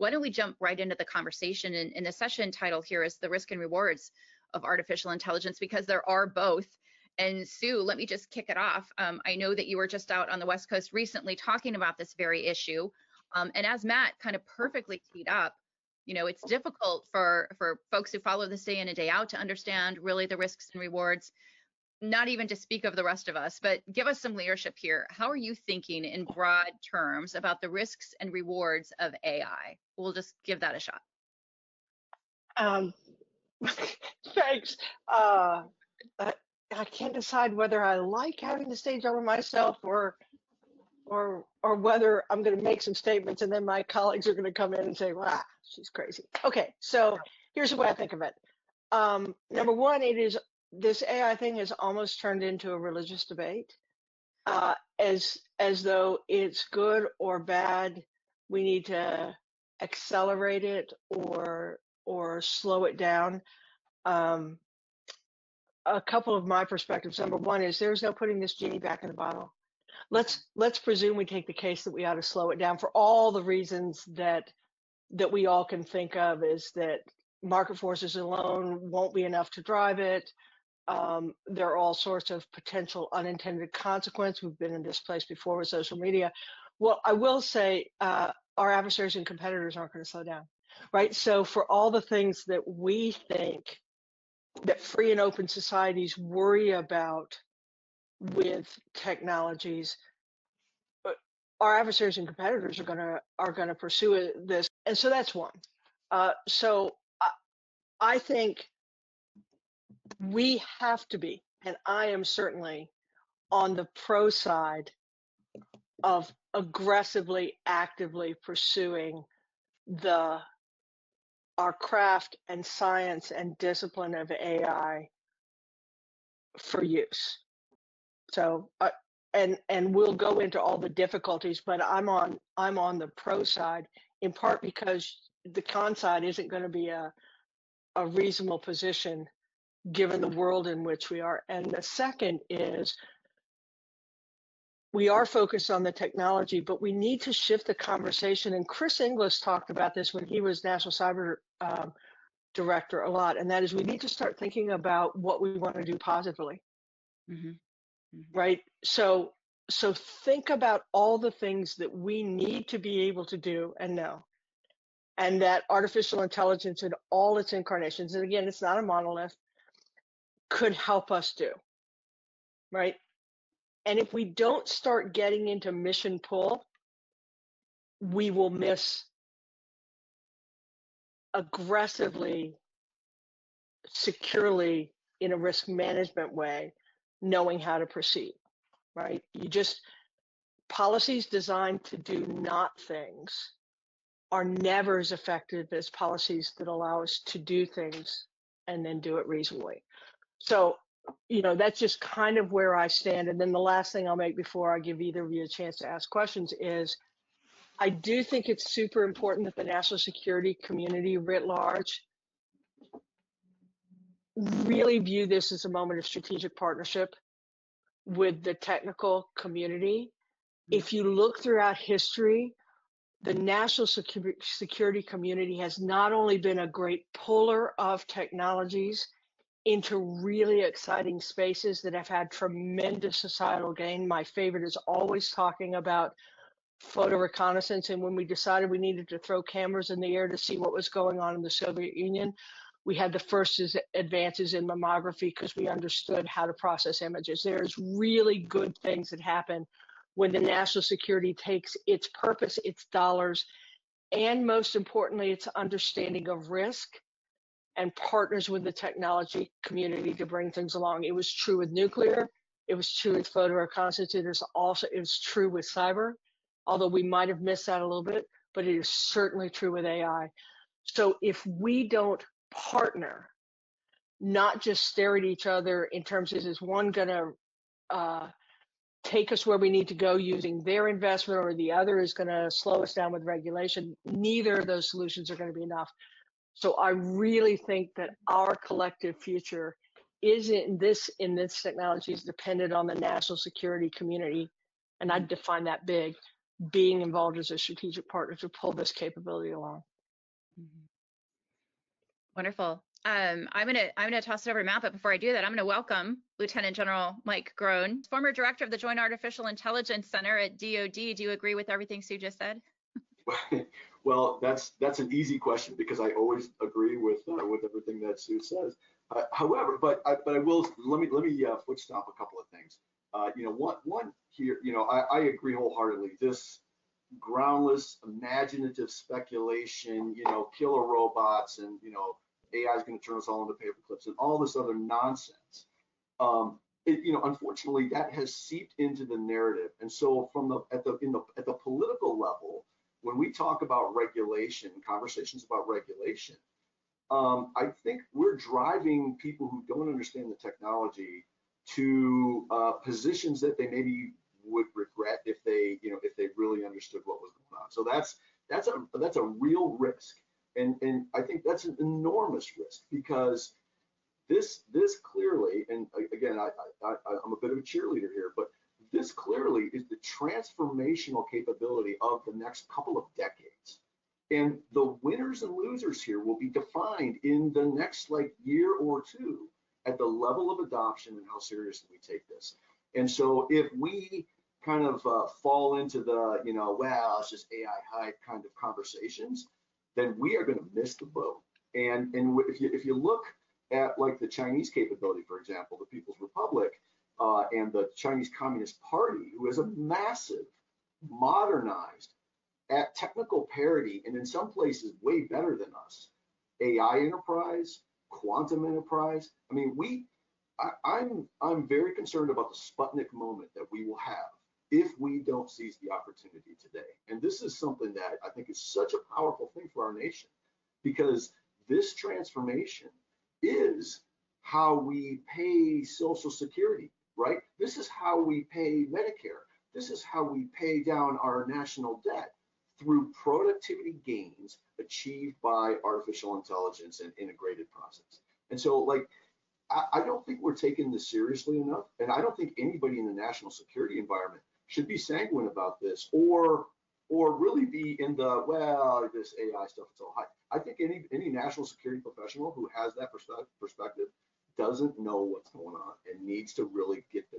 why don't we jump right into the conversation? And the session title here is The Risk and Rewards of Artificial Intelligence, because there are both. And Sue, let me just kick it off. I know that you were just out on the West Coast recently talking about this very issue. And as Matt kind of perfectly teed up, you know, it's difficult for folks who follow this day in and day out to understand really the risks and rewards, not even to speak of the rest of us, but give us some leadership here. How are you thinking in broad terms about the risks and rewards of AI? We'll just give that a shot. Thanks. I can't decide whether I like having the stage over myself or whether I'm going to make some statements and then my colleagues are going to come in and say, "Wow, she's crazy." Okay, so here's the way I think of it. Number one, this AI thing has almost turned into a religious debate, as though it's good or bad. We need to accelerate it or slow it down. A couple of my perspectives. Number one is there's no putting this genie back in the bottle. Let's presume we take the case that we ought to slow it down for all the reasons that we all can think of, is that market forces alone won't be enough to drive it. There are all sorts of potential unintended consequences. We've been in this place before with social media. Well, I will say our adversaries and competitors aren't going to slow down, right? So for all the things that we think that free and open societies worry about with technologies, our adversaries and competitors are gonna pursue this, and so that's one. So I think we have to be, and I am certainly on the pro side of aggressively, actively pursuing our craft and science and discipline of AI for use. So, and we'll go into all the difficulties, but I'm on the pro side, in part because the con side isn't going to be a reasonable position given the world in which we are. And the second is we are focused on the technology, but we need to shift the conversation. And Chris Inglis talked about this when he was National Cyber Director a lot, and that is we need to start thinking about what we want to do positively. Mm-hmm. Mm-hmm. Right? So think about all the things that we need to be able to do and know, and that artificial intelligence in all its incarnations, and again, it's not a monolith, could help us do, right? And if we don't start getting into mission pull, we will miss aggressively, securely, in a risk management way, knowing how to proceed, right? Policies designed to do not things are never as effective as policies that allow us to do things and then do it reasonably. So, that's just kind of where I stand. And then the last thing I'll make before I give either of you a chance to ask questions is, I do think it's super important that the national security community writ large really view this as a moment of strategic partnership with the technical community. If you look throughout history, the national security community has not only been a great puller of technologies into really exciting spaces that have had tremendous societal gain. My favorite is always talking about photo reconnaissance. And when we decided we needed to throw cameras in the air to see what was going on in the Soviet Union, we had the first advances in mammography because we understood how to process images. There's really good things that happen when the national security takes its purpose, its dollars, and most importantly, its understanding of risk, and partners with the technology community to bring things along. It was true with nuclear. It was true with photo reconnaissance. It was true with cyber, although we might have missed that a little bit, but it is certainly true with AI. So if we don't partner, not just stare at each other in terms of, is one going to take us where we need to go using their investment, or the other is going to slow us down with regulation, neither of those solutions are going to be enough. So I really think that our collective future in this technology is dependent on the national security community, and I'd define that being involved as a strategic partner to pull this capability along. Mhm. Wonderful. I'm gonna toss it over to Matt, but before I do that, I'm gonna welcome Lieutenant General Mike Groen, former director of the Joint Artificial Intelligence Center at DoD. Do you agree with everything Sue just said? Well, that's an easy question because I always agree with everything that Sue says. However, but I will let me foot stomp a couple of things. One here, I agree wholeheartedly. This groundless, imaginative speculation, killer robots, and AI is going to turn us all into paper clips and all this other nonsense. Unfortunately, that has seeped into the narrative, and so at the political level, when we talk about regulation, conversations about regulation, I think we're driving people who don't understand the technology to positions that they maybe would regret if they really understood what was going on. So that's a real risk, and I think that's an enormous risk because this clearly, and again, I'm a bit of a cheerleader here, but this clearly is the transformational capability of the next couple of decades. And the winners and losers here will be defined in the next year or two at the level of adoption and how seriously we take this. And so if we kind of fall into the, well, it's just AI hype kind of conversations, then we are going to miss the boat. And if you look at the Chinese capability, for example, the People's Republic and the Chinese Communist Party, who is a massive, modernized, at technical parity, and in some places way better than us, AI enterprise, quantum enterprise. I mean, I'm very concerned about the Sputnik moment that we will have if we don't seize the opportunity today. And this is something that I think is such a powerful thing for our nation, because this transformation is how we pay Social Security, right? This is how we pay Medicare. This is how we pay down our national debt, through productivity gains achieved by artificial intelligence and integrated process. And so I don't think we're taking this seriously enough. And I don't think anybody in the national security environment should be sanguine about this or really be in the, well, this AI stuff, it's all hype. I think any national security professional who has that perspective doesn't know what's going on and needs to really get the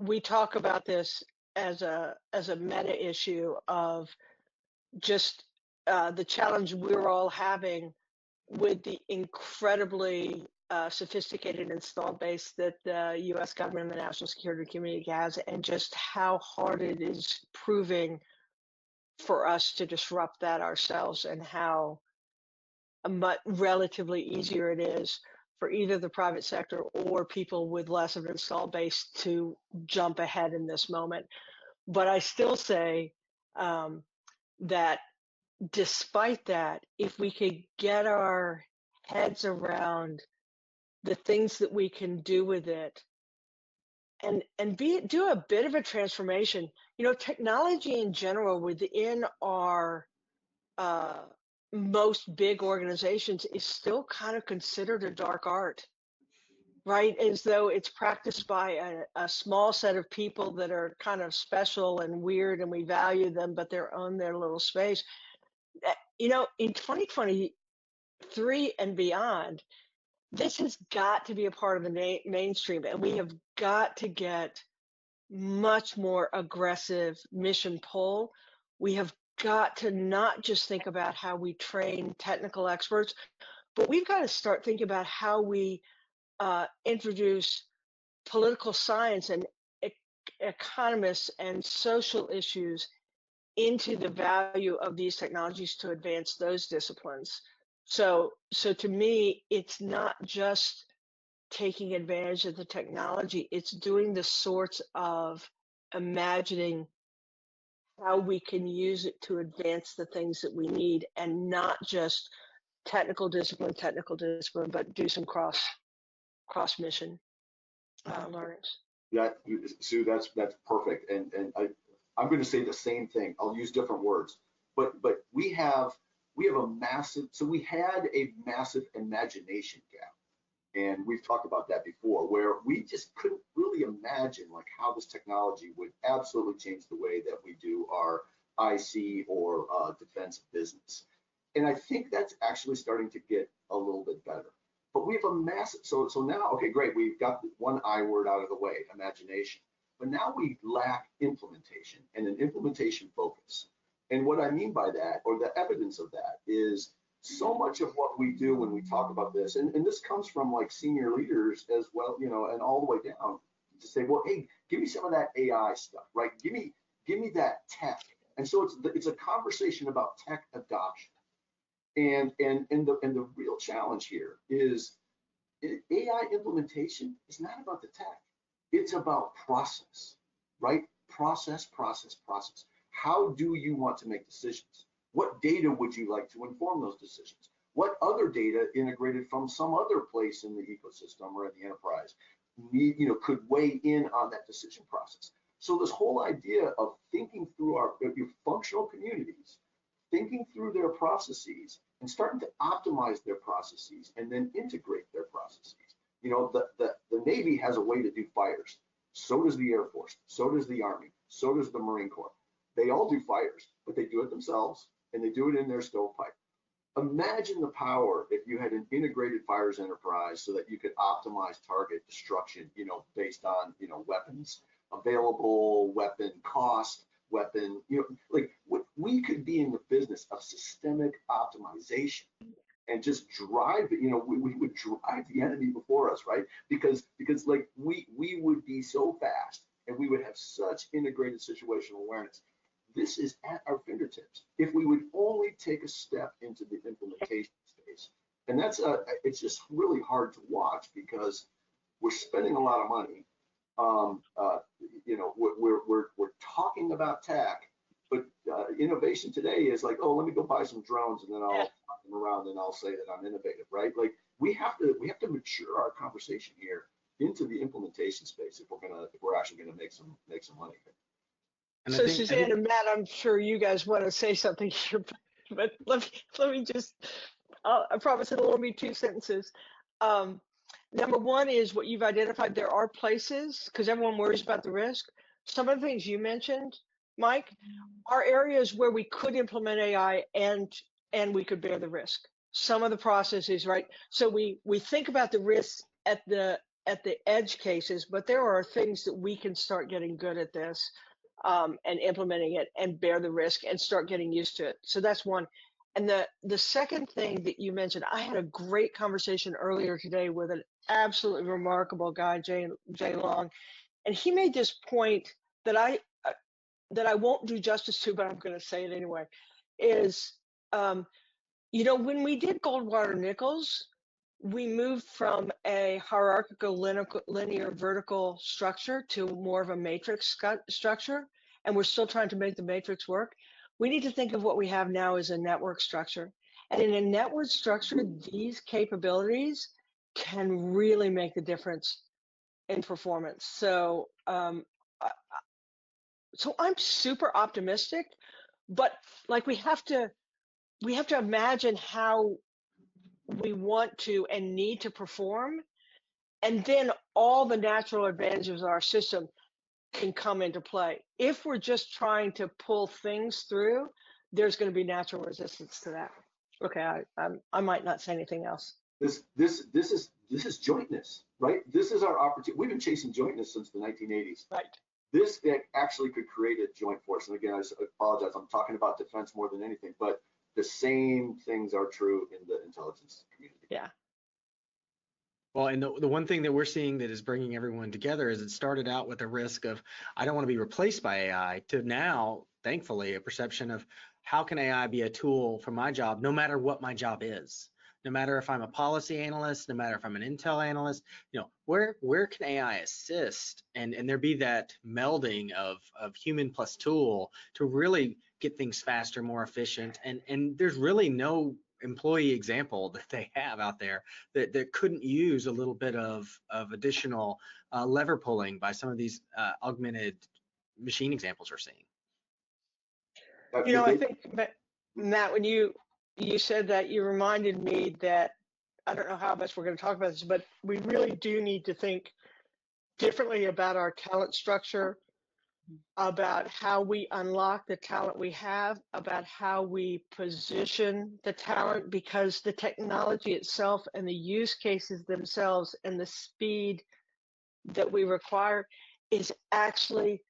we talk about this as a meta issue of just the challenge we're all having with the incredibly sophisticated installed base that the U.S. government and the national security community has, and just how hard it is proving for us to disrupt that ourselves, and how much relatively easier it is for either the private sector or people with less of an installed base to jump ahead in this moment. But I still say that despite that, if we could get our heads around the things that we can do with it, and do a bit of a transformation. Technology in general within our most big organizations is still kind of considered a dark art, right? As though it's practiced by a small set of people that are kind of special and weird, and we value them, but they're on their little space. In 2023 and beyond, this has got to be a part of the mainstream, and we have got to get much more aggressive mission pull. We have got to not just think about how we train technical experts, but we've got to start thinking about how we introduce political science and economists and social issues into the value of these technologies to advance those disciplines. So to me, it's not just taking advantage of the technology, it's doing the sorts of imagining how we can use it to advance the things that we need, and not just technical discipline, but do some cross mission learnings. Sue, that's perfect. And I'm going to say the same thing. I'll use different words, but we had a massive imagination gap. And we've talked about that before, where we just couldn't really imagine like how this technology would absolutely change the way that we do our IC or defense business. And I think that's actually starting to get a little bit better. But we have a massive, so now, okay, great, we've got one I word out of the way, imagination. But now we lack implementation and an implementation focus. And what I mean by that, or the evidence of that, is so much of what we do when we talk about this, and this comes from like senior leaders as well, and all the way down, to say, well, hey, give me some of that AI stuff, right? Give me that tech. And so it's a conversation about tech adoption. And the real challenge here is AI implementation is not about the tech. It's about process, right? Process. How do you want to make decisions? What data would you like to inform those decisions? What other data integrated from some other place in the ecosystem or in the enterprise could weigh in on that decision process? So this whole idea of thinking through your functional communities, thinking through their processes and starting to optimize their processes and then integrate their processes. The Navy has a way to do fires. So does the Air Force. So does the Army. So does the Marine Corps. They all do fires, but they do it themselves, and they do it in their stovepipe. Imagine the power if you had an integrated fires enterprise so that you could optimize target destruction, based on, weapons available, weapon cost, weapon, we could be in the business of systemic optimization and just drive it. We would drive the enemy before us, right? Because like we would be so fast, and we would have such integrated situational awareness. This is at our fingertips if we would only take a step into the implementation space. And it's just really hard to watch because we're spending a lot of money. We're talking about tech, but innovation today is like, oh, let me go buy some drones and then I'll fly them around and I'll say that I'm innovative, right? Like we have to mature our conversation here into the implementation space if we're actually gonna make some money here. And so Suzanne and Matt, I'm sure you guys want to say something here, but let me just, I promise it'll only be 2 sentences. Number one is what you've identified. There are places, because everyone worries about the risk. Some of the things you mentioned, Mike, are areas where we could implement AI and we could bear the risk. Some of the processes, right? So we think about the risks at the at the edge cases, but there are things that we can start getting good at this and implementing it and bear the risk and start getting used to it. So that's one. And the second thing that you mentioned, I had a great conversation earlier today with an absolutely remarkable guy, Jay Long, and he made this point that I won't do justice to, but I'm going to say it anyway. Is when we did Goldwater Nichols, we moved from a hierarchical linear vertical structure to more of a matrix structure, and we're still trying to make the matrix work. We need to think of what we have now as a network structure. And in a network structure, these capabilities can really make the difference in performance. So, so I'm super optimistic, but like we have to imagine how we want to and need to perform, and then all the natural advantages of our system can come into play. If we're just trying to pull things through, there's going to be natural resistance to that. Okay, I might not say anything else. This is jointness, right? This is our opportunity. We've been chasing jointness since the 1980s. Right. This actually could create a joint force. And again, I apologize. I'm talking about defense more than anything, but the same things are true in the intelligence community. Yeah. Well, and the one thing that we're seeing that is bringing everyone together is it started out with a risk of, I don't want to be replaced by AI, to now, thankfully, a perception of how can AI be a tool for my job, no matter what my job is. No matter if I'm a policy analyst, no matter if I'm an intel analyst, where can AI assist and there be that melding of human plus tool to really get things faster, more efficient, and there's really no employee example that they have out there that couldn't use a little bit of additional lever pulling by some of these augmented machine examples we're seeing. I think, Matt, when you said that, you reminded me that, I don't know how much we're going to talk about this, but we really do need to think differently about our talent structure, about how we unlock the talent we have, about how we position the talent, because the technology itself and the use cases themselves and the speed that we require is actually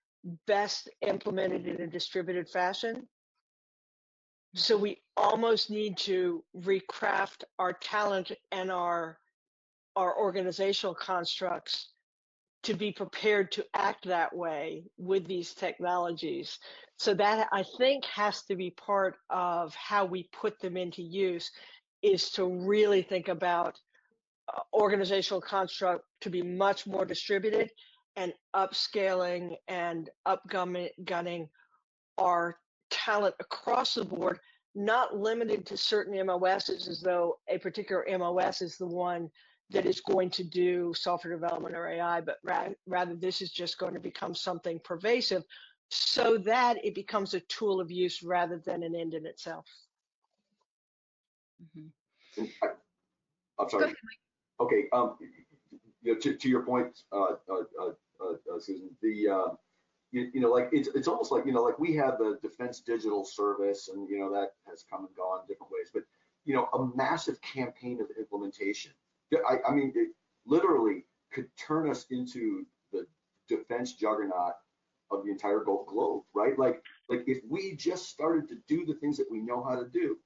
best implemented in a distributed fashion. So we almost need to recraft our talent and our organizational constructs to be prepared to act that way with these technologies. So that, I think, has to be part of how we put them into use, is to really think about organizational construct to be much more distributed and upscaling and upgunning our talent across the board, not limited to certain MOSs as though a particular MOS is the one that is going to do software development or AI, but rather this is just going to become something pervasive so that it becomes a tool of use rather than an end in itself. Mm-hmm. I'm sorry. Okay. To your point, Susan, like it's almost like like we have the Defense Digital Service, and that has come and gone different ways, but a massive campaign of implementation. I mean, it literally could turn us into the defense juggernaut of the entire globe, right? Like if we just started to do the things that we know how to do,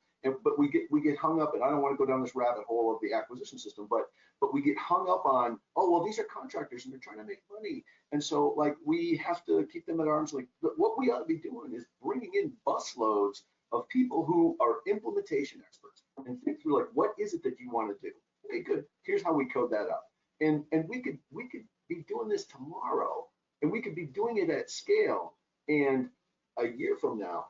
but we get hung up, and I don't want to go down this rabbit hole of the acquisition system, but we get hung up on, oh well, these are contractors and they're trying to make money, and so like we have to keep them at arm's length. But what we ought to be doing is bringing in busloads of people who are implementation experts and think through, like, what is it that you want to do? Okay, good. Here's how we code that up. And we could be doing this tomorrow, and we could be doing it at scale. And a year from now,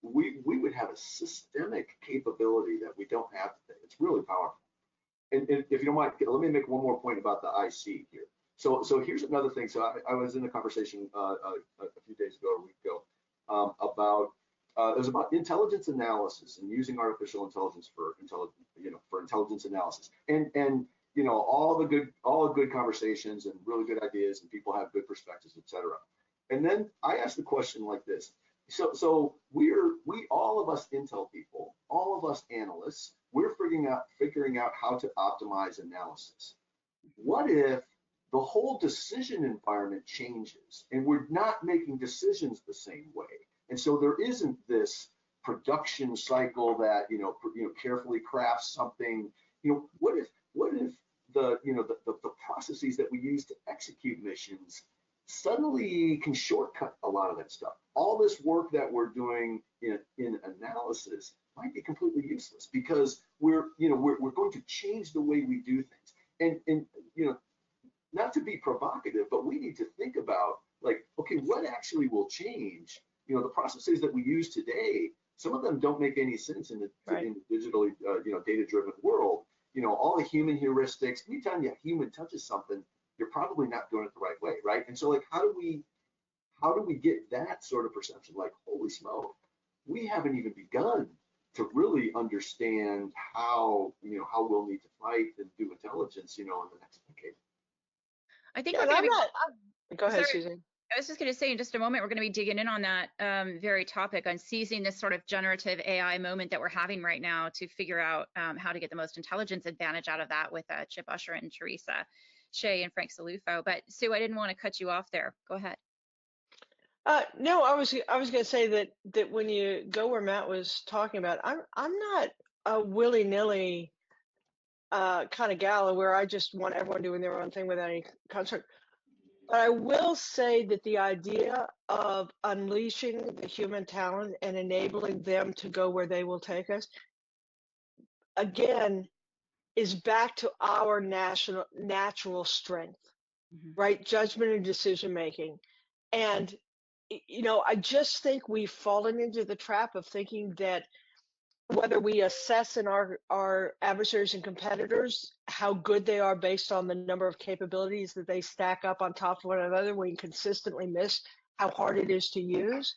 we would have a systemic capability that we don't have today. It's really powerful. And if you don't mind, let me make one more point about the IC here. So here's another thing. So I was in a conversation a few days ago, a week ago, about it was about intelligence analysis and using artificial intelligence for intelligence analysis, and all the good conversations and really good ideas, and people have good perspectives, etc. And then I asked the question like this: so we all of us intel people, all of us analysts, we're figuring out how to optimize analysis. What if the whole decision environment changes, and we're not making decisions the same way. And so there isn't this production cycle that carefully crafts something. What if the processes that we use to execute missions suddenly can shortcut a lot of that stuff? All this work that we're doing in analysis might be completely useless because we're going to change the way we do things. And not to be provocative, but we need to think about, like, okay, what actually will change? The processes that we use today, some of them don't make any sense in the digitally data-driven world. All the human heuristics. Anytime a human touches something, you're probably not doing it the right way, right? And so, like, how do we get that sort of perception? Like, holy smoke, we haven't even begun to really understand how we'll need to fight and do intelligence, in the next decade. I think Yeah, we're going to be. Go ahead, sorry, Suzanne. I was just going to say in just a moment, we're going to be digging in on that very topic on seizing this sort of generative AI moment that we're having right now to figure out how to get the most intelligence advantage out of that with Chip Usher and Teresa Shea and Frank Salufo. But Sue, I didn't want to cut you off there. Go ahead. No, I was going to say that when you go where Matt was talking about, I'm not a willy-nilly kind of gal where I just want everyone doing their own thing without any construct. But I will say that the idea of unleashing the human talent and enabling them to go where they will take us, again, is back to our natural strength, right? Judgment and decision making. And, I just think we've fallen into the trap of thinking that whether we assess in our adversaries and competitors how good they are based on the number of capabilities that they stack up on top of one another, we consistently miss how hard it is to use.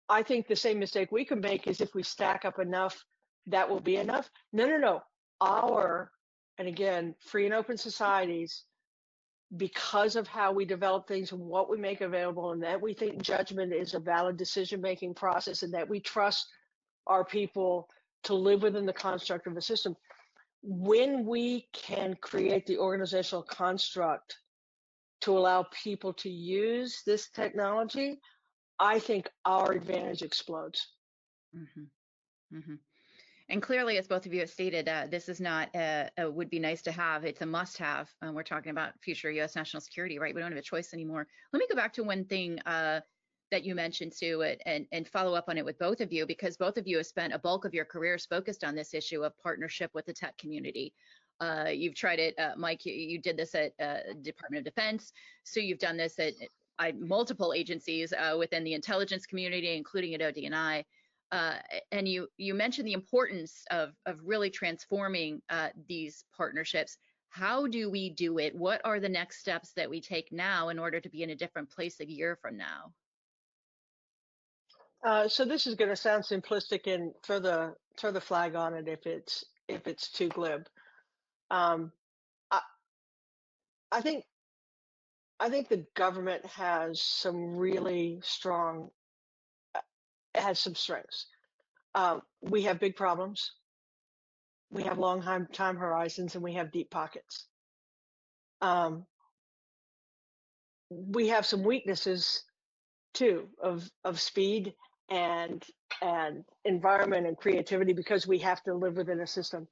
I think the same mistake we can make is if we stack up enough, that will be enough. No. And again, free and open societies, because of how we develop things and what we make available, and that we think judgment is a valid decision-making process, and that we trust our people to live within the construct of a system. When we can create the organizational construct to allow people to use this technology, I think our advantage explodes. And clearly, as both of you have stated, this is not a would be nice to have. It's a must have. We're talking about future U.S. national security, right? We don't have a choice anymore. Let me go back to one thing that you mentioned, Sue, and follow up on it with both of you, because both of you have spent a bulk of your careers focused on this issue of partnership with the tech community. You've tried it, Mike, you did this at Department of Defense. Sue, you've done this at multiple agencies within the intelligence community, including at ODNI. And you mentioned the importance of really transforming these partnerships. How do we do it? What are the next steps that we take now in order to be in a different place a year from now? So this is going to sound simplistic and throw the flag on it if it's too glib. I think the government has some really strong. It has some strengths. We have big problems. We have long time horizons, and we have deep pockets. We have some weaknesses too of speed and environment and creativity, because we have to live within a system.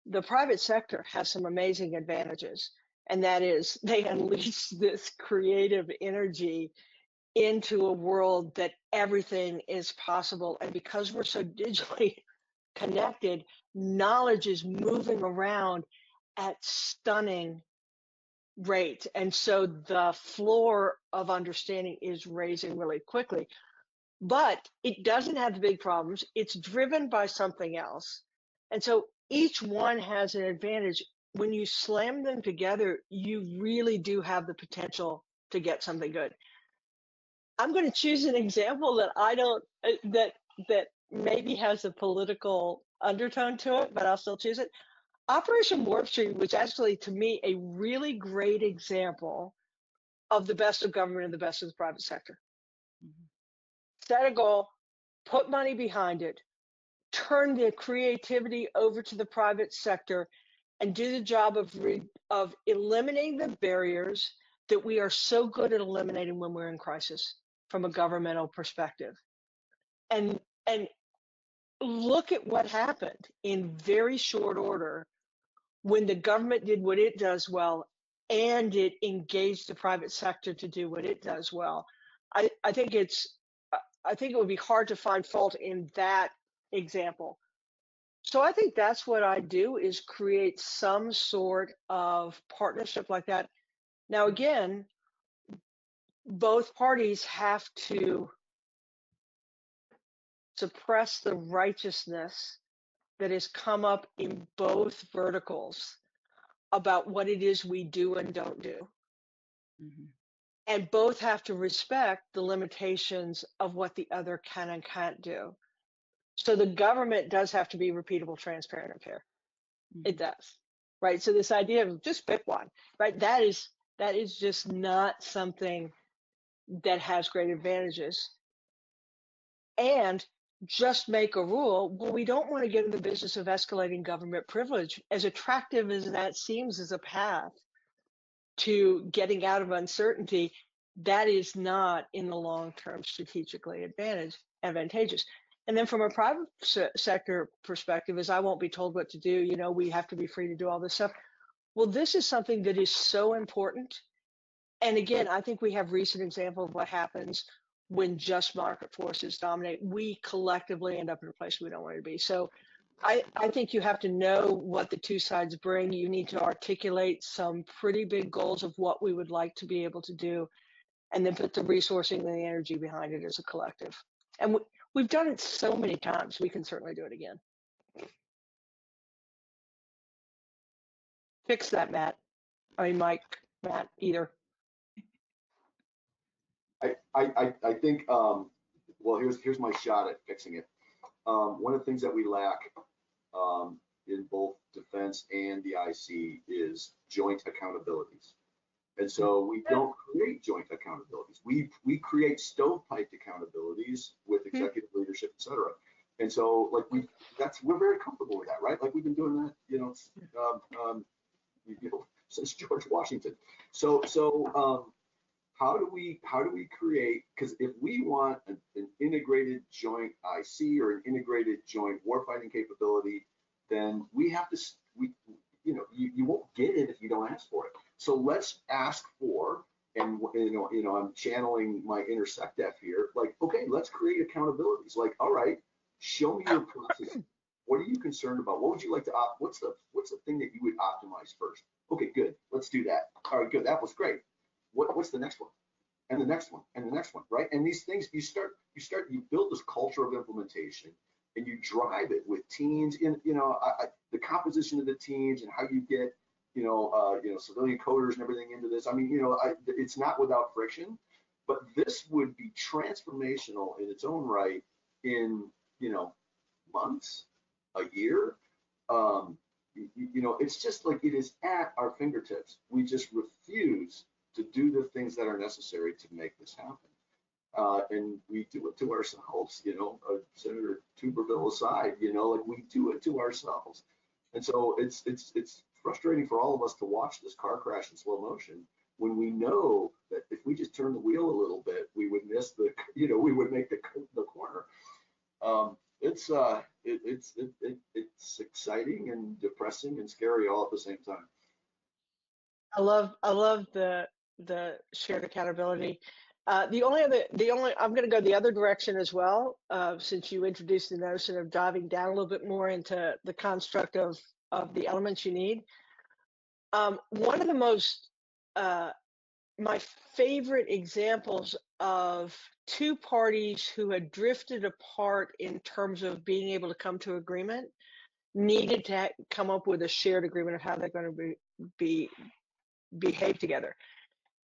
The private sector has some amazing advantages, and that is they unleash this creative energy into a world that everything is possible. And because we're so digitally connected, knowledge is moving around at stunning rate. And so the floor of understanding is raising really quickly. But it doesn't have the big problems. It's driven by something else. And so each one has an advantage. When you slam them together, you really do have the potential to get something good. I'm going to choose an example that I don't, that maybe has a political undertone to it, but I'll still choose it. Operation Warp Speed was actually, to me, a really great example of the best of government and the best of the private sector. Set a goal, put money behind it, turn the creativity over to the private sector, and do the job of eliminating the barriers that we are so good at eliminating when we're in crisis from a governmental perspective. And look at what happened in very short order when the government did what it does well and it engaged the private sector to do what it does well. I think it would be hard to find fault in that example. So I think that's what I do, is create some sort of partnership like that. Now, again, both parties have to suppress the righteousness that has come up in both verticals about what it is we do and don't do. Mm-hmm. And both have to respect the limitations of what the other can and can't do. So the government does have to be repeatable, transparent, and fair. Mm-hmm. It does, right? So this idea of just pick one, right? That is just not something that has great advantages. And just make a rule. Well, we don't want to get in the business of escalating government privilege, as attractive as that seems as a path to getting out of uncertainty. That is not in the long term strategically advantageous. And then from a private sector perspective, is I won't be told what to do. You know, we have to be free to do all this stuff. Well, this is something that is so important. And again, I think we have recent example of what happens when just market forces dominate. We collectively end up in a place we don't want to be. So I think you have to know what the two sides bring. You need to articulate some pretty big goals of what we would like to be able to do, and then put the resourcing and the energy behind it as a collective. And we've done it so many times, we can certainly do it again. Fix that, Matt. I mean, Mike, Matt, either. I think, well, here's my shot at fixing it. One of the things that we lack in both defense and the IC is joint accountabilities. And so we don't create joint accountabilities. We create stovepiped accountabilities with executive leadership, et cetera. And so like we're very comfortable with that, right? Like we've been doing that, since George Washington. So how do we create, because if we want an integrated joint IC or an integrated joint warfighting capability, then we have to, you won't get it if you don't ask for it. So let's ask for, and I'm channeling my inner SecDef here, like, okay, let's create accountabilities. Like, all right, show me your process. What are you concerned about? What would you like to what's the thing that you would optimize first? Okay, good. Let's do that. All right, good. That was great. What's the next one? And the next one, and the next one, right? And these things, you build this culture of implementation, and you drive it with teams in, the composition of the teams and how you get, civilian coders and everything into this. I mean, it's not without friction, but this would be transformational in its own right in, months, a year. It's just like it is at our fingertips. We just refuse to do the things that are necessary to make this happen. And we do it to ourselves, Senator Tuberville aside, like we do it to ourselves. And so it's frustrating for all of us to watch this car crash in slow motion when we know that if we just turn the wheel a little bit, we would miss we would make the corner. It's exciting and depressing and scary all at the same time. I love the shared accountability. I'm going to go the other direction as well, since you introduced the notion of diving down a little bit more into the construct of the elements you need. One of the most, my favorite examples of two parties who had drifted apart in terms of being able to come to agreement needed to come up with a shared agreement of how they're going to behave together.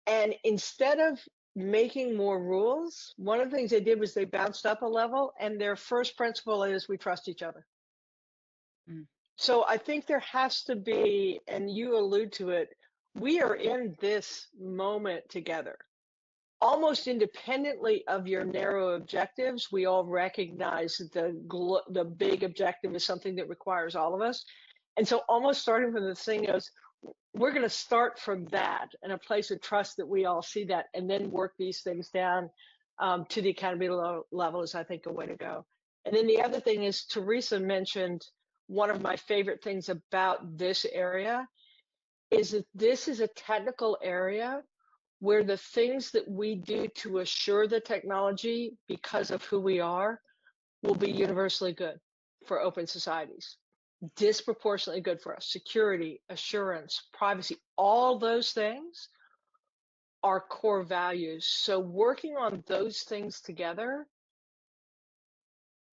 And instead of making more rules, one of the things they did was they bounced up a level, and their first principle is we trust each other. Mm. So I think there has to be, and you allude to it, we are in this moment together. Almost independently of your narrow objectives, we all recognize that the big objective is something that requires all of us. And so almost starting from the thing is, we're going to start from that and a place of trust that we all see that, and then work these things down to the accountability level is, I think, a way to go. And then the other thing is, Teresa mentioned one of my favorite things about this area is that this is a technical area where the things that we do to assure the technology because of who we are will be universally good for open societies, disproportionately good for us. Security, assurance, privacy, all those things are core values. So working on those things together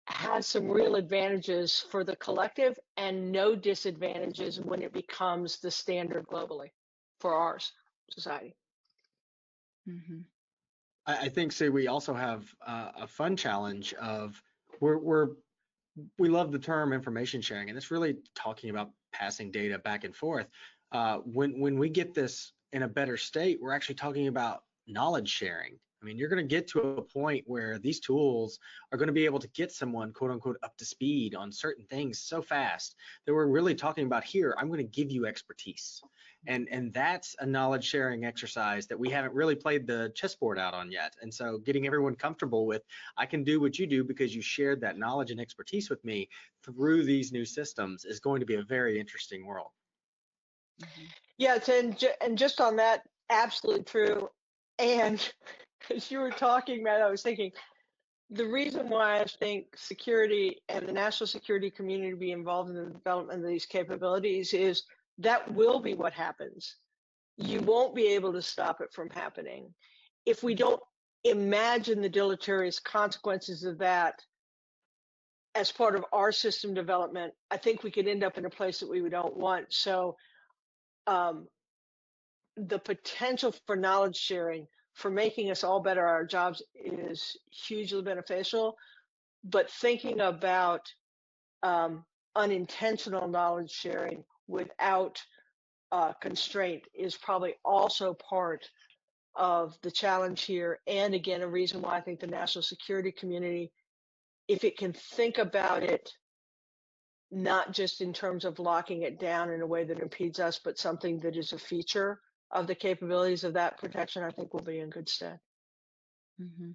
has some real advantages for the collective and no disadvantages when it becomes the standard globally for our society. Mm-hmm. I think, Sue, we also have a fun challenge of we love the term information sharing, and it's really talking about passing data back and forth. When we get this in a better state, we're actually talking about knowledge sharing. I mean, you're going to get to a point where these tools are going to be able to get someone, quote unquote, up to speed on certain things so fast that we're really talking about here, I'm going to give you expertise. And that's a knowledge sharing exercise that we haven't really played the chessboard out on yet. And so getting everyone comfortable with, I can do what you do because you shared that knowledge and expertise with me through these new systems is going to be a very interesting world. Mm-hmm. Yes, and just on that, absolutely true. And as you were talking, Matt, I was thinking, the reason why I think security and the national security community be involved in the development of these capabilities is that will be what happens. You won't be able to stop it from happening. If we don't imagine the deleterious consequences of that as part of our system development, I think we could end up in a place that we don't want. So the potential for knowledge sharing, for making us all better at our jobs is hugely beneficial. But thinking about unintentional knowledge sharing without constraint is probably also part of the challenge here. And again, a reason why I think the national security community, if it can think about it, not just in terms of locking it down in a way that impedes us, but something that is a feature of the capabilities of that protection, I think will be in good stead. Mm-hmm.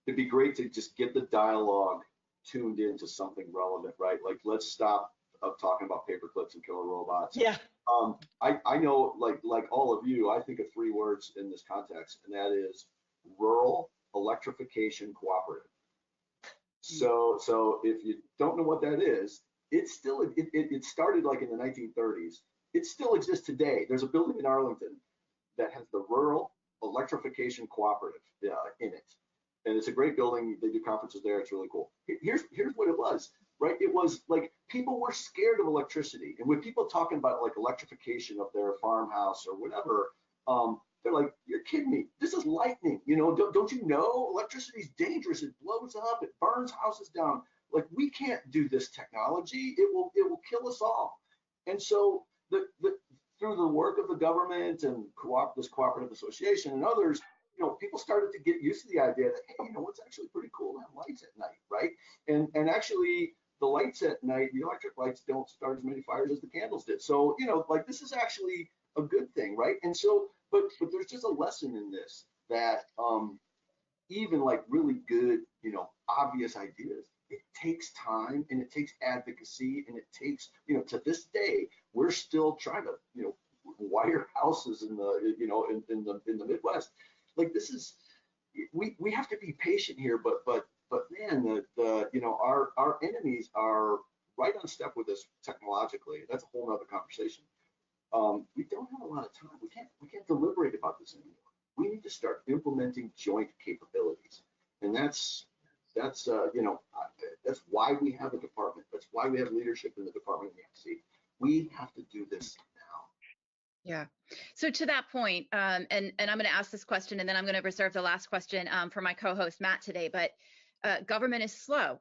It'd be great to just get the dialogue tuned into something relevant, right? Like, let's stop talking about paper clips and killer robots. Yeah. I know, like all of you, I think of 3 words in this context, and that is rural electrification cooperative. So if you don't know what that is, it's still, it started like in the 1930s. It still exists today. There's a building in Arlington that has the Rural Electrification Cooperative in it. And it's a great building. They do conferences there. It's really cool. Here's what it was, right? It was like people were scared of electricity. And when people talking about like electrification of their farmhouse or whatever, they're like, you're kidding me. This is lightning. You know, don't you know electricity is dangerous? It blows up. It burns houses down. Like, we can't do this technology. It will kill us all. And so through the work of the government and this cooperative association and others, you know, people started to get used to the idea that, hey, you know, it's actually pretty cool to have lights at night, right? And actually, the lights at night, the electric lights don't start as many fires as the candles did. So, you know, like, this is actually a good thing, right? And so, but there's just a lesson in this that even like really good, you know, obvious ideas, it takes time and it takes advocacy and it takes, you know, to this day, we're still trying to, you know, wire houses in the, you know, in the Midwest. Like, this is, we have to be patient here, but man, the you know, our enemies are right on step with us technologically. That's a whole nother conversation. We don't have a lot of time. We can't deliberate about this anymore. We need to start implementing joint capabilities, and that's you know, that's why we have a department. That's why we have leadership in the Department of EMC. We have to do this now. Yeah. So to that point, and I'm going to ask this question, and then I'm going to reserve the last question for my co-host Matt today. But government is slow.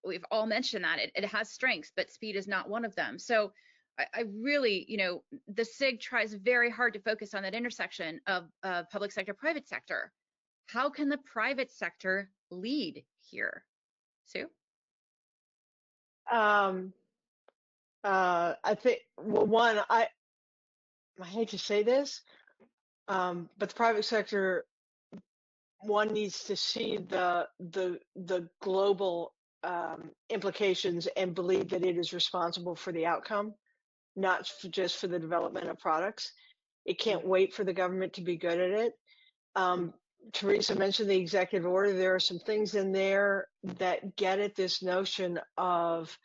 We've all mentioned that it has strengths, but speed is not one of them. So I really, you know, the SIG tries very hard to focus on that intersection of public sector, private sector. How can the private sector lead here? Sue? I think, well, one, I hate to say this, but the private sector, one needs to see the global implications and believe that it is responsible for the outcome, not just for the development of products. It can't wait for the government to be good at it. Teresa mentioned the executive order. There are some things in there that get at this notion of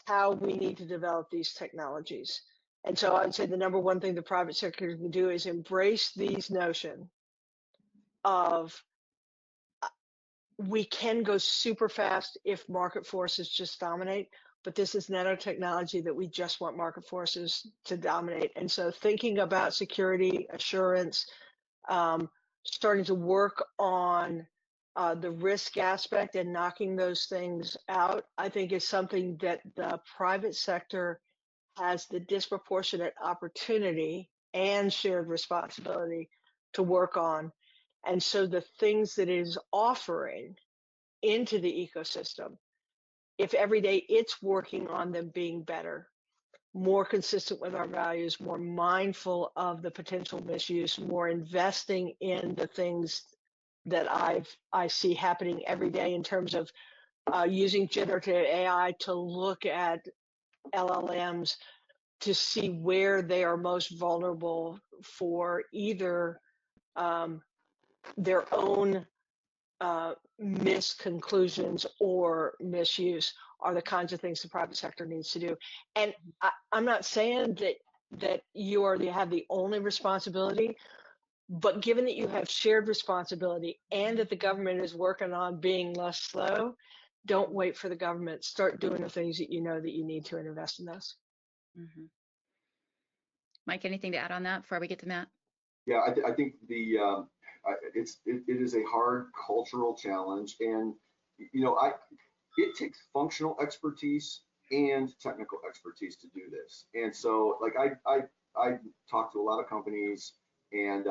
how we need to develop these technologies. And so I'd say the number one thing the private sector can do is embrace these notion of we can go super fast if market forces just dominate, but this is nanotechnology that we just want market forces to dominate. And so thinking about security, assurance, starting to work on the risk aspect and knocking those things out, I think is something that the private sector has the disproportionate opportunity and shared responsibility to work on. And so the things that it is offering into the ecosystem, if every day it's working on them being better, more consistent with our values, more mindful of the potential misuse, more investing in the things that I see happening every day in terms of using generative AI to look at LLMs to see where they are most vulnerable for either their own misconclusions or misuse are the kinds of things the private sector needs to do. And I'm not saying that you have the only responsibility, but given that you have shared responsibility and that the government is working on being less slow, don't wait for the government. Start doing the things that you know that you need to and invest in those. Mm-hmm. Mike, anything to add on that before we get to Matt? Yeah, I think it is a hard cultural challenge, and it takes functional expertise and technical expertise to do this. And so, like I talk to a lot of companies, and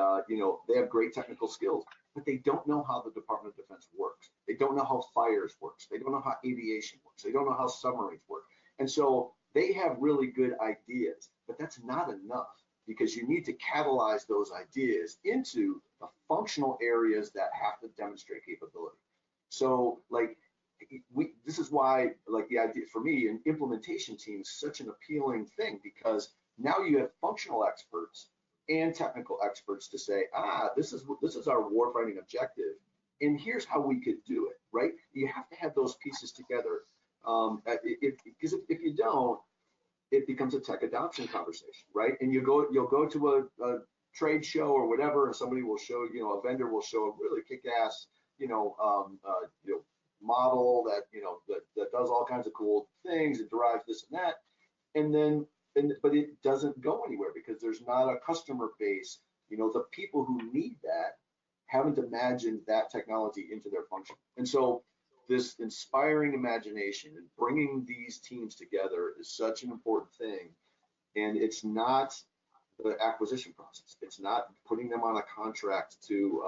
they have great technical skills, but they don't know how the Department of Defense works. They don't know how fires works. They don't know how aviation works. They don't know how submarines work. And so they have really good ideas, but that's not enough, because you need to catalyze those ideas into the functional areas that have to demonstrate capability. So this is why, like, the idea for me, an implementation team is such an appealing thing, because now you have functional experts and technical experts to say, this is our warfighting objective, and here's how we could do it, right? You have to have those pieces together, because if you don't, it becomes a tech adoption conversation, right? And you'll go to a trade show or whatever, and somebody will show, a vendor will show a really kick-ass, model that does all kinds of cool things. It derives this and that, but it doesn't go anywhere because there's not a customer base. The people who need that haven't imagined that technology into their function, and so this inspiring imagination and bringing these teams together is such an important thing. And it's not the acquisition process. It's not putting them on a contract to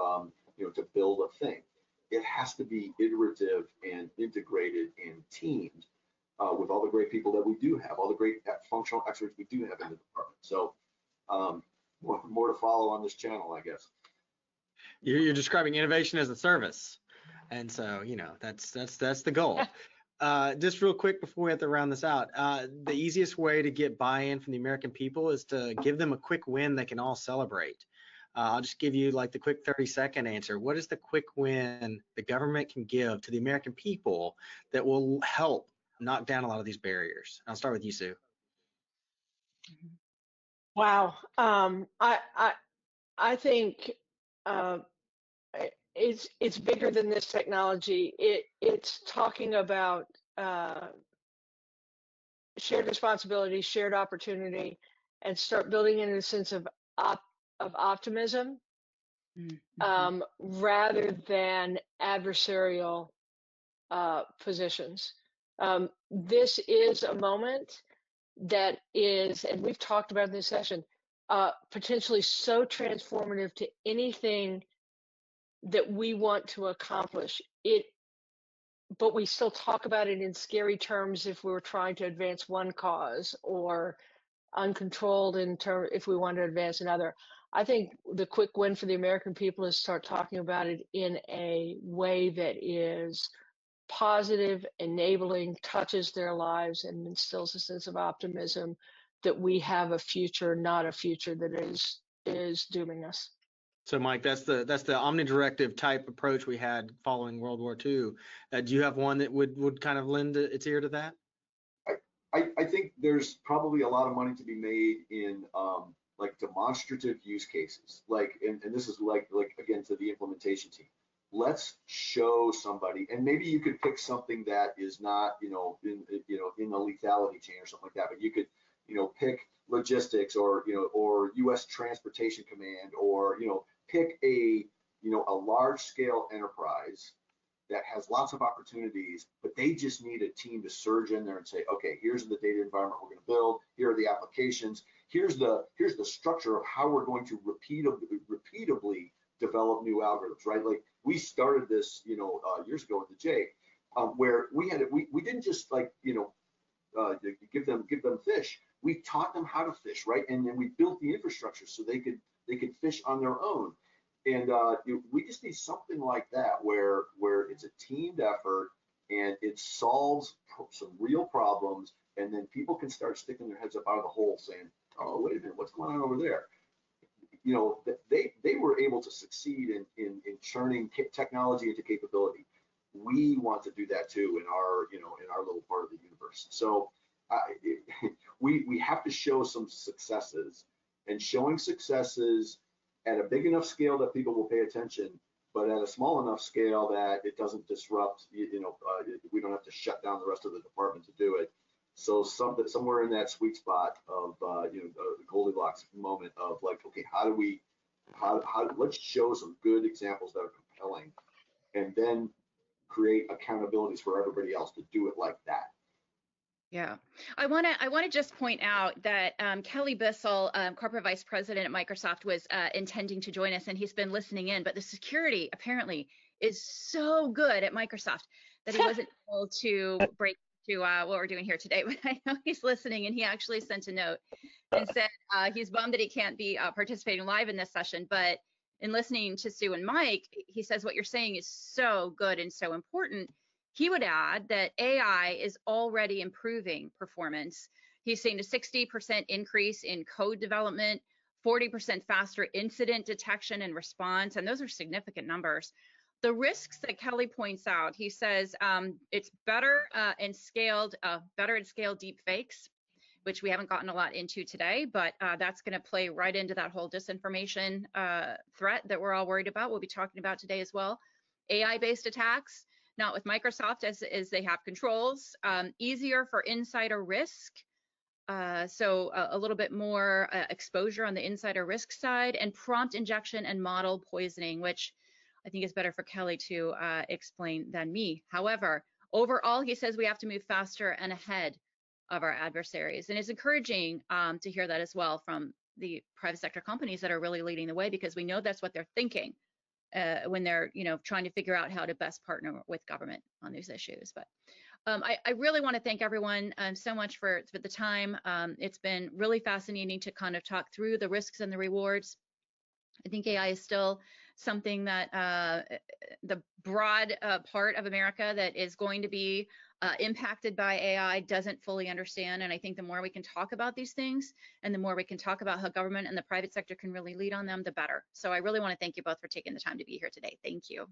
build a thing. It has to be iterative and integrated and teamed with all the great people that we do have, all the great functional experts we do have in the department. So more to follow on this channel, I guess. You're describing innovation as a service. And so, that's the goal. Just real quick before we have to round this out, the easiest way to get buy-in from the American people is to give them a quick win they can all celebrate. I'll just give you like the quick 30-second answer. What is the quick win the government can give to the American people that will help knock down a lot of these barriers? I'll start with you, Sue. Wow. I think it's bigger than this technology. It's talking about shared responsibility, shared opportunity, and start building in a sense of optimism, rather than adversarial positions. This is a moment that is, and we've talked about in this session, potentially so transformative to anything that we want to accomplish. but we still talk about it in scary terms if we were trying to advance one cause, or uncontrolled in term if we want to advance another. I think the quick win for the American people is start talking about it in a way that is positive, enabling, touches their lives, and instills a sense of optimism that we have a future, not a future that is dooming us. So, Mike, that's the omnidirective type approach we had following World War II. Do you have one that would kind of lend its ear to that? I think there's probably a lot of money to be made in like demonstrative use cases, like, and this is like again to the implementation team. Let's show somebody, and maybe you could pick something that is not, in the lethality chain or something like that, but you could, pick logistics, or, or U.S. Transportation Command, or, pick a large scale enterprise that has lots of opportunities, but they just need a team to surge in there and say, okay, here's the data environment we're going to build. Here are the applications. Here's the structure of how we're going to repeatably develop new algorithms, right? Like we started this, years ago with the J, where we didn't just like, give them fish. We taught them how to fish, right? And then we built the infrastructure so they could fish on their own. And we just need something like that where it's a teamed effort and it solves some real problems, and then people can start sticking their heads up out of the hole saying, oh, wait a minute, what's going on over there? They were able to succeed in churning technology into capability. We want to do that too in our little part of the universe. So we have to show some successes, and showing successes at a big enough scale that people will pay attention, but at a small enough scale that it doesn't disrupt, we don't have to shut down the rest of the department to do it. So somewhere in that sweet spot of, the Goldilocks moment of like, okay, let's show some good examples that are compelling, and then create accountabilities for everybody else to do it like that. Yeah, I want to just point out that Kelly Bissell, corporate vice president at Microsoft, was intending to join us, and he's been listening in. But the security apparently is so good at Microsoft that he wasn't able to break to what we're doing here today. But I know he's listening, and he actually sent a note and said he's bummed that he can't be participating live in this session. But in listening to Sue and Mike, he says what you're saying is so good and so important. He would add that AI is already improving performance. He's seeing a 60% increase in code development, 40% faster incident detection and response, and those are significant numbers. The risks that Kelly points out, he says it's better and scaled deep fakes, which we haven't gotten a lot into today, but that's going to play right into that whole disinformation threat that we're all worried about. We'll be talking about today as well. AI-based attacks, not with Microsoft as they have controls, easier for insider risk. So a little bit more exposure on the insider risk side, and prompt injection and model poisoning, which I think is better for Kelly to explain than me. However, overall, he says we have to move faster and ahead of our adversaries. And it's encouraging to hear that as well from the private sector companies that are really leading the way, because we know that's what they're thinking when they're, trying to figure out how to best partner with government on these issues. But I really want to thank everyone so much for the time. It's been really fascinating to kind of talk through the risks and the rewards. I think AI is still something that the broad part of America that is going to be impacted by AI doesn't fully understand. And I think the more we can talk about these things, and the more we can talk about how government and the private sector can really lead on them, the better. So I really want to thank you both for taking the time to be here today. Thank you.